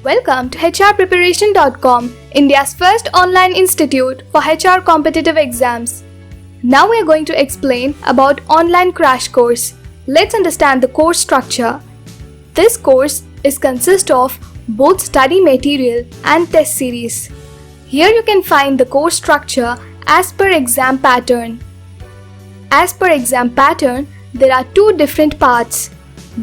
Welcome to hrpreparation.com, India's first online institute for HR competitive exams. Now we are going to explain about online crash course. Let's understand the course structure. This course consists of both study material and test series. Here you can find the course structure as per exam pattern. As per exam pattern, there are two different parts.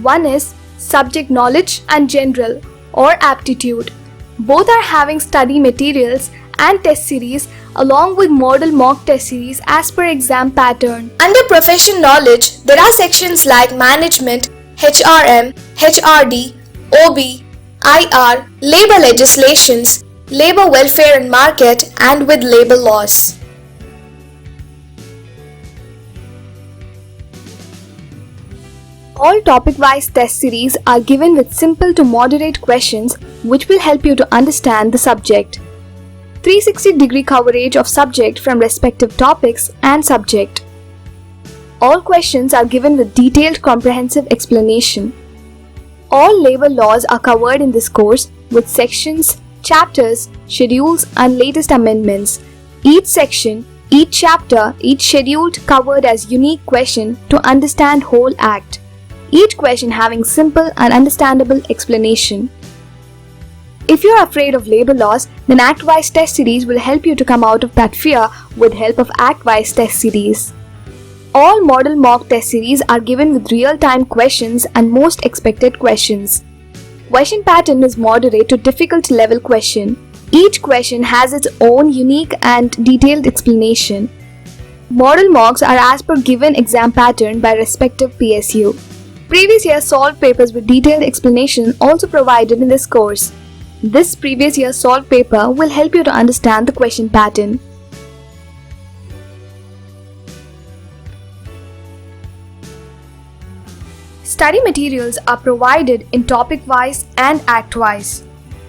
One is subject knowledge and general or aptitude. Both are having study materials and test series along with model mock test series as per exam pattern. Under profession knowledge, there are sections like management, HRM, HRD, OB, IR, labor legislations, labor welfare and market, and with labor laws. All topic-wise test series are given with simple to moderate questions which will help you to understand the subject. 360-degree coverage of subject from respective topics and subject. All questions are given with detailed comprehensive explanation. All labor laws are covered in this course with sections, chapters, schedules and latest amendments. Each section, each chapter, each schedule covered as unique question to understand whole act. Each question having simple and understandable explanation. If you are afraid of labor laws, then Act-wise test series will help you to come out of that fear with help of Act-wise test series. All model mock test series are given with real-time questions and most expected questions. Question pattern is moderate to difficult level question. Each question has its own unique and detailed explanation. Model mocks are as per given exam pattern by respective PSU. Previous year solved papers with detailed explanation also provided in this course. This previous year solved paper will help you to understand the question pattern. Study materials are provided in topic-wise and act-wise.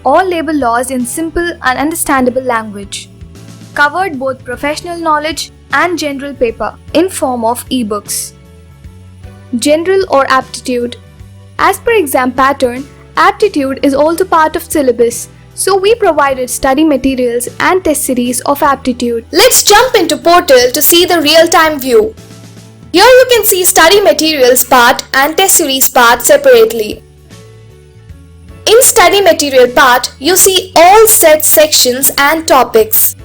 All labor laws in simple and understandable language. Covered both professional knowledge and general paper in form of ebooks. General or aptitude. As per exam pattern, aptitude is also part of syllabus, so we provided study materials and test series of aptitude. Let's jump into portal to see the real-time view. Here you can see study materials part and test series part separately. In study material part, you see all set sections and topics.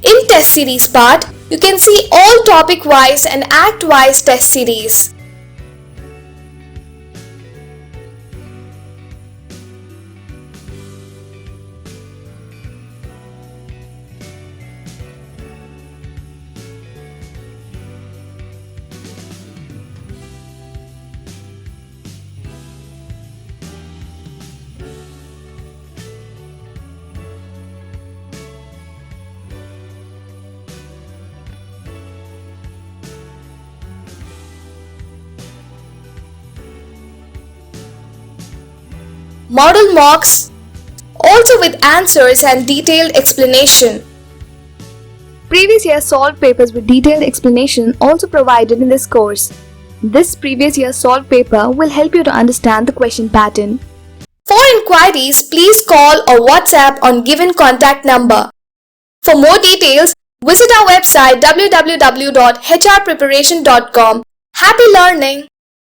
In test series part, you can see all topic-wise and act-wise test series. Model mocks, also with answers and detailed explanation. Previous year solved papers with detailed explanation also provided in this course. This previous year solved paper will help you to understand the question pattern. For inquiries, please call or WhatsApp on given contact number. For more details, visit our website www.hrpreparation.com. Happy learning!